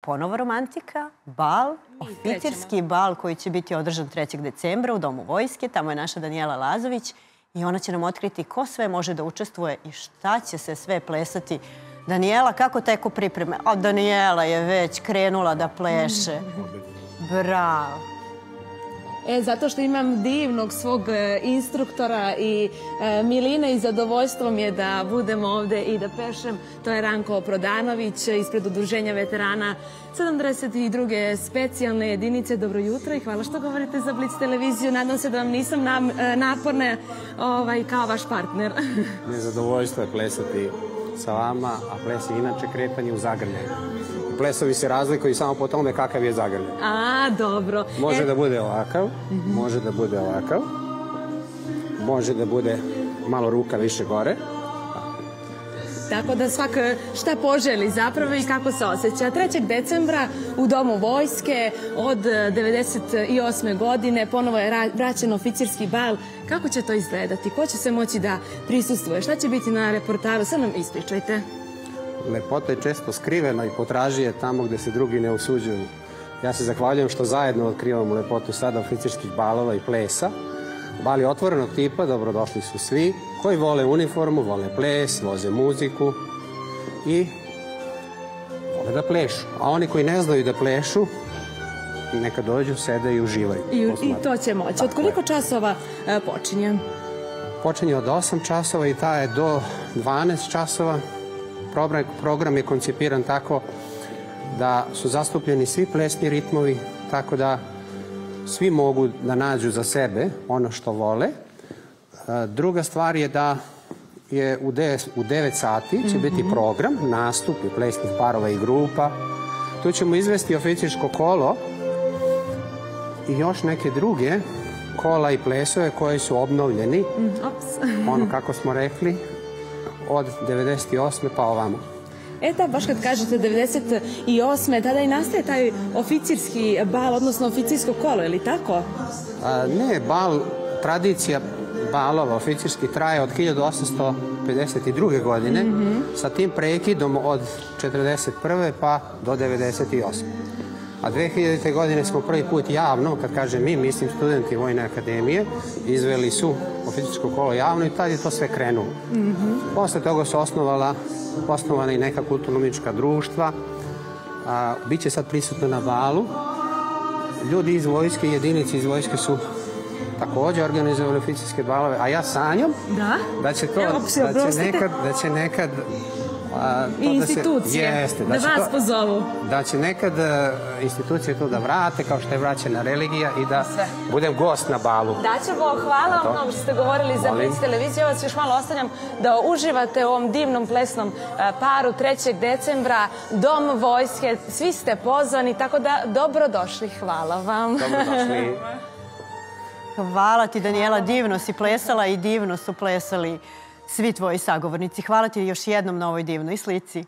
ponovo romantika, bal, oficirski bal koji će biti održan 3. decembra u Domu vojske. Tamo je naša Danijela Lazović i ona će nam otkriti ko sve može da učestvuje i šta će se sve plesati. Danijela, kako teku pripreme? A Danijela je već krenula da pleše. Bravo. Zato što imam divnog svog instruktora i Milina i zadovoljstvo mi je da budem ovde i da pešem. To je Ranko Prodanović ispred Udruženja veterana 72. specijalne jedinice. Dobro jutro i hvala što govorite za Blic televiziju. Nadam se da vam nisam naporna kao vaš partner. Nezadovoljstvo je plesati sa vama, a ples je inače kretanje u zagrljaju. Plesovi se razlikuju samo po tome kakav je zagrljaj. A, dobro. Može da bude ovakav, može da bude ovakav, može da bude malo ruka više gore. Tako da svak šta poželi zapravo i kako se osjeća. 3. decembra u Domu vojske od 1998. godine ponovo je vraćen oficirski bal. Kako će to izgledati? Ko će se moći da prisustvuje? Šta će biti na reportaru? Sad nam ispričajte. Lepota je često skrivena i potraži je tamo gde se drugi ne usuđuju. Ja se zahvaljujem što zajedno otkrivamo lepotu sada oficirskih balova i plesa. Bal je otvorenog tipa, dobrodošli su svi koji vole uniformu, vole ples, voze muziku i vole da plešu. A oni koji ne znaju da plešu, neka dođu, sede i uživaju. I to će moći. Od koliko časova počinje? Počinje od 8 časova i traje do 12 časova. Program je koncipiran tako da su zastupljeni svi plesni ritmovi, tako da svi mogu da nađu za sebe ono što vole. Druga stvar je da je u 9 sati će biti program, nastupi plesnih parova i grupa. Tu ćemo izvesti oficirsko kolo i još neke druge kola i plesove koji su obnovljeni. Ono kako smo rekli, od 98. pa ovamo. Da, baš kad kažete 98. tada i nastaje taj oficirski bal, odnosno oficirsko kolo, je li tako? Ne, tradicija balova oficirski traje od 1852. godine sa tim prekidom od 41. pa do 98. A 2000. godine smo prvi put javno, kad kažem mi, mislim studenti Vojne akademije, izveli su oficirsko kolo javno i tad je to sve krenulo. Posle toga su osnovana i neka kulturno-umetnička društva. Biće sad prisutno na balu. Ljudi iz vojske, jedinice iz vojske su takođe organizovali oficirske balove, a ja sanjam da će nekad i institucije, da vas pozovu. Da će nekad institucije to da vrate, kao što je vraćena religija i da budem gost na balu. Daćemo, hvala vam mnogo što ste govorili za Blic televiziju. Ja vas još malo ostavljam da uživate u ovom divnom plesnom paru 3. decembra, Dom vojske. Svi ste pozvani, tako da dobrodošli. Hvala vam. Dobrodošli. Hvala ti, Danijela, divno si plesala i divno su plesali svi tvoji sagovornici. Hvala ti još jednom na ovoj divnoj slici.